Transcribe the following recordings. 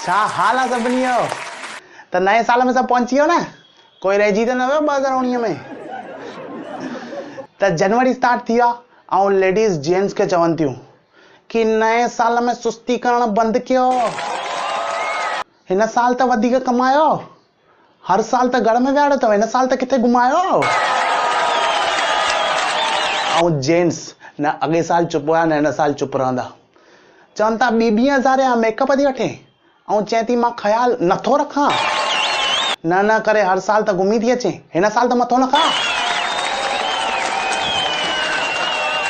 छा हाल आहे सभिनी जो? त नए साल में सब पहुंची वियो न? कोई रहिजी त न वियो 2019 में? त जनवरी स्टार्ट थी वियो आहे ऐं लेडीज़ जेंट्स खे चवनि थियूं कि नए साल में सुस्ती करणु बंदि कयो। हिन साल त वधीक कमायो, हर साल त घर में विहाड़ो अथव, हिन साल त किथे घुमायो। ऐं जेंट्स न अॻे साल चुप हुया न हिन साल चुप रहंदा। चवनि था 20,000 जा मेकअप थी वठे ऐं चए थी मां ख़्याल नथो रखां। न करे हर साल त घुमी थी अचे, हिन साल त मथो न खा।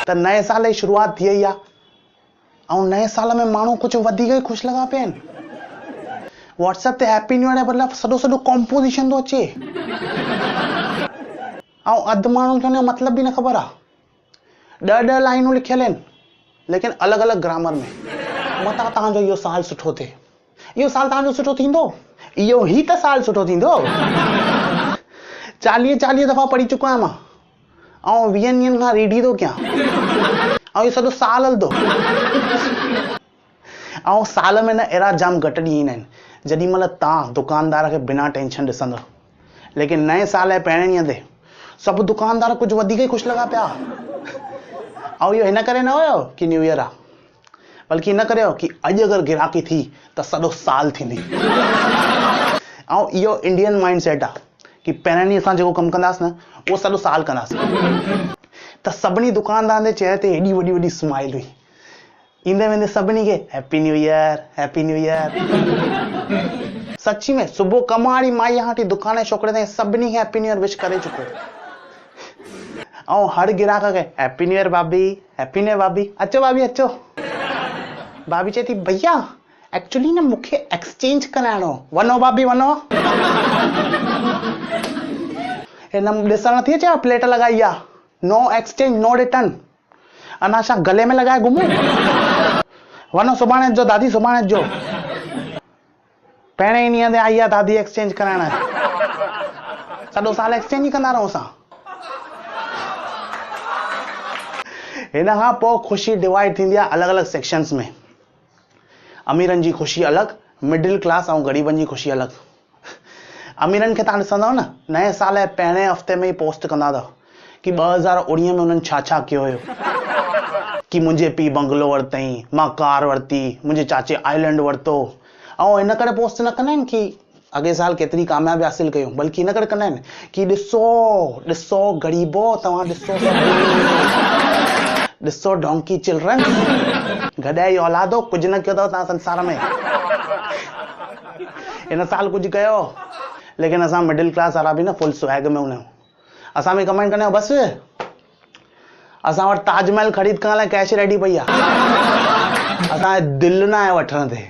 त नए साल जी शुरूआत थी वई आहे ऐं नए साल में माण्हू कुझु वधीक ई ख़ुशि लॻा पिया आहिनि। व्हाट्सएप ते हैप्पी न्यू ईयर जे बदिरां सॼो कॉम्पोज़िशन थो अचे ऐं अधु माण्हुनि खे हुन जो मतिलब बि न ख़बर आहे। 10 लाइनूं लिखियल आहिनि लेकिन अलॻि अलॻि ग्रामर में। मता तव्हांजो इहो साल सुठो थिए, इहो साल तव्हांजो सुठो थींदो, इहो ई त साल सुठो थींदो। 40 दफ़ा पढ़ी चुको आहियां मां ऐं 20 ॾींहंनि खां रीड ई थो कयां ऐं इहो सॼो साल हलंदो। ऐं साल में न अहिड़ा जाम घटि ॾींहं ईंदा आहिनि जॾहिं महिल तव्हां दुकानदार खे बिना टेंशन ॾिसंदो। लेकिन नए साल जे पहिरें ॾींहं ते सभु दुकानदार कुझु वधीक ई ख़ुशि लॻा पिया। ऐं इहो हिन करे न हुयो कि न्यू ईयर आहे, बल्कि हिन करे कि अॼु अगरि गिराकी थी त सॼो साल थींदी। ऐं इहो इंडियन माइंड सेट आहे कि पहिरें ॾींहुं असां जेको कमु कंदासीं न उहो सॼो साल कंदासीं। त सभिनी दुकानदारनि जे चेहरे ते एॾी वॾी स्माइल हुई। ईंदे वेंदे सभिनी खे happy new year, happy new year. सची में सुबुह कम वारी माई हाटी दुकान जे छोकिरे ताईं सभिनी खे हैप्पी न्यू ईयर विश करे चुको। ऐं हर गिराक खे हैप्पी न्यू ईयर भाभी, हैप्पी न्यू ईयर भाभी, अचो भाभी अचो। भाभी चए थी भैया एक्चुअली न मूंखे एक्सचेंज कराइणो। वञो भाभी वञो। हिन ॾिसण नथी अचे प्लेट लॻाई आहे, नो एक्सचेंज नो रिटर्न। अञा छा गले में लॻाए घुमूं? वञो सुभाणे अचो दादी, सुभाणे अचो। पहिरें ई ॾींहं ते आई आहे दादी एक्सचेंज कराइण। सॼो साल एक्सचेंज ई कंदा रहूं असां। हिन खां पोइ ख़ुशी डिवाइड थींदी आहे अलॻि अलॻि सेक्शन्स में। अमीरनि जी ख़ुशी अलॻि, मिडिल क्लास ऐं ग़रीबनि जी ख़ुशी अलॻि। अमीरनि खे तव्हां ॾिसंदव न नए साल जे पहिरें हफ़्ते में ई पोस्ट कंदा अथव कि 2019 में उन्हनि छा छा कयो हुयो। कि मुंहिंजे पीउ बंगलो वरितई, मां कार वरिती, मुंहिंजे चाचे आइलैंड वरितो। ऐं इन करे पोस्ट न कंदा आहिनि कि अॻे साल केतिरी कामयाबी हासिल कयूं, बल्कि इन करे कंदा आहिनि कि ॾिसो ग़रीबो तव्हां ॾिसो डोंकी चिल्ड्रन, गॾाई औलादो, कुझु न कयो अथव तव्हां संसार में। हिन साल कुझु कयो। लेकिन असां मिडिल क्लास वारा बि न फुल स्वैग में हूंदा आहियूं। असां बि कमेंट कंदा आहियूं बसि असां वटि ताजमहल ख़रीद करण लाइ कैश रेडी पई आहे, असांजे दिलि न आहे वठण ते।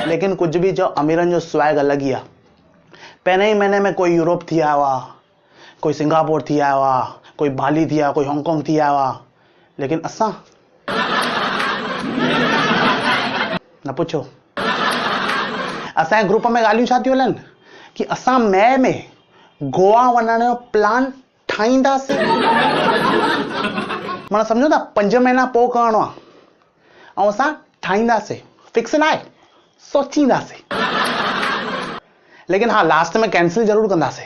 लेकिन कुझु बि चओ अमीरनि जो स्वैग अलॻि ई आहे। पहिरें ई महीने में कोई यूरोप थी आयो आहे, कोई सिंगापुर थी आयो आहे, कोई बाली थी आयो, कोई हांगकांग थी आयो आहे। लेकिन असां न पुछो। असांजे ग्रुप में ॻाल्हियूं छा थियूं हलनि कि असां मई में गोवा वञण जो प्लान ठाहींदासीं। माना सम्झो था 5 महीना पोइ करिणो आहे ऐं असां ठाहींदासीं। फिक्स न आहे, सोचींदासीं। लेकिन हा लास्ट में कैंसिल ज़रूरु कंदासीं।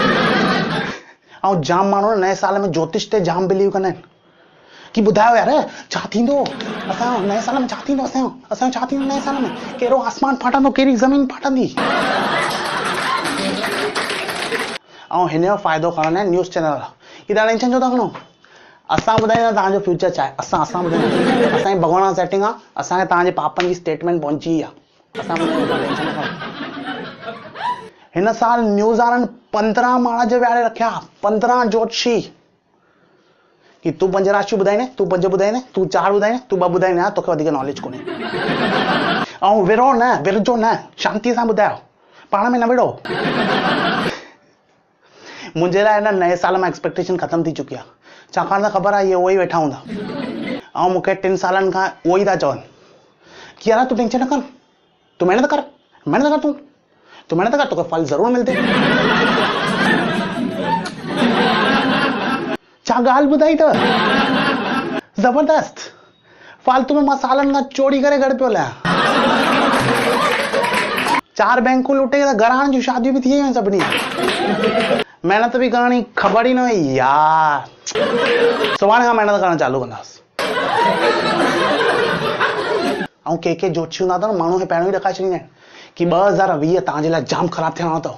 ऐं जाम माण्हू नए साल में ज्योतिष ते जाम बिलीव कंदा आहिनि कि ॿुधायो यार छा थींदो असांजो नए साल में, छा थींदो असांजो छा थींदो नए साल में, कहिड़ो आसमान फाटंदो, कहिड़ी ज़मीन फाटंदी। ऐं हिन जो फ़ाइदो खणंदा आहिनि न्यूज़ चैनल वारा कि तव्हां टेंशन छो था खणो, असां ॿुधाईंदा तव्हांजो फ्यूचर छा आहे। असां ॿुधाईंदा, असांजी भॻवान सां सेटिंग आहे, असांखे तव्हांजे पापनि जी स्टेटमेंट पहुची वई आहे। असां ॿुधाईंदा टेंशन न खणो। हिन साल न्यूज़ वारनि 15 महाराज विहारे रखिया, 15 ज्योतिषी कि तूं 5 राशियूं ॿुधाईंदे, तूं 5 ॿुधाईंदे, तूं 4 ॿुधाईंदे, तूं 2 ॿुधाईंदे, तोखे वधीक नॉलेज कोन्हे। ऐं विढ़ो न, शांतीअ सां ॿुधायो, पाण में न विढ़ो। मुंहिंजे लाइ न नए साल में एक्सपेक्टेशन ख़तम थी चुकी आहे, छाकाणि त ख़बर आहे इहे उहो ई वेठा हूंदा ऐं मूंखे 3 सालनि खां उहो ई था चवनि कि यार तूं टेंशन न कर, तूं मेहनत कर तूं मेहनत कर, तोखे फल ज़रूर मिलते। छा ॻाल्हि ॿुधाई अथव, ज़बरदस्त। फालतू में मां सालनि खां चोरी करे घर पियो लाहियां। 4 बैंकूं लुटे त घराण जूं शादियूं बि थी वियूं सभिनी। महिनत बि करणी ख़बर ई न हुई यार। सुभाणे खां महिनत करणु चालू कंदासीं। ऐं के जोशी हूंदा अथव न, माण्हू खे पहिरियों ई ॾकाए छॾींदा आहिनि कि 2020 तव्हांजे लाइ जाम ख़राबु थियणो अथव,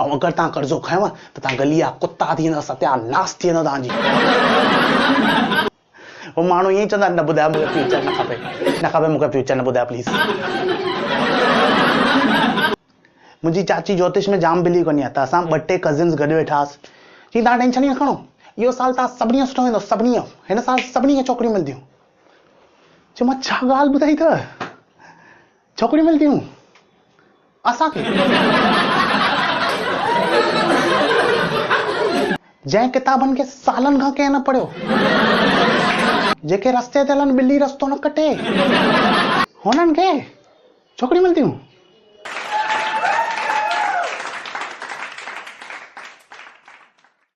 ऐं अगरि तव्हां कर्ज़ो खयोव त तव्हां गलीअ जा कुत्ता थी वेंदव, सत्यानाश थी वेंदव तव्हांजी। उहो माण्हू ईअं ई चवंदा आहिनि, न ॿुधायो मूंखे फ्यूचर न खपे मूंखे फ्यूचर न ॿुधायो प्लीज़। मुंहिंजी चाची ज्योतिष में जाम बिलीव कंदी आहे, त असां 2-3 कज़िन्स गॾु वेठा हुआसीं। चई तव्हां टेंशन ई न खणो, इहो साल तव्हां सभिनी जो सुठो वेंदो, सभिनी जो, हिन साल सभिनी खे छोकिरियूं मिलंदियूं। चयो मां छा ॻाल्हि ॿुधाई अथव, छोकिरियूं मिलंदियूं असांखे? जंहिं किताबनि खे सालनि खां कंहिं न पढ़ियो, जेके रस्ते ते हलनि ॿिली रस्तो न कटे, हुननि खे छोकिरियूं मिलंदियूं।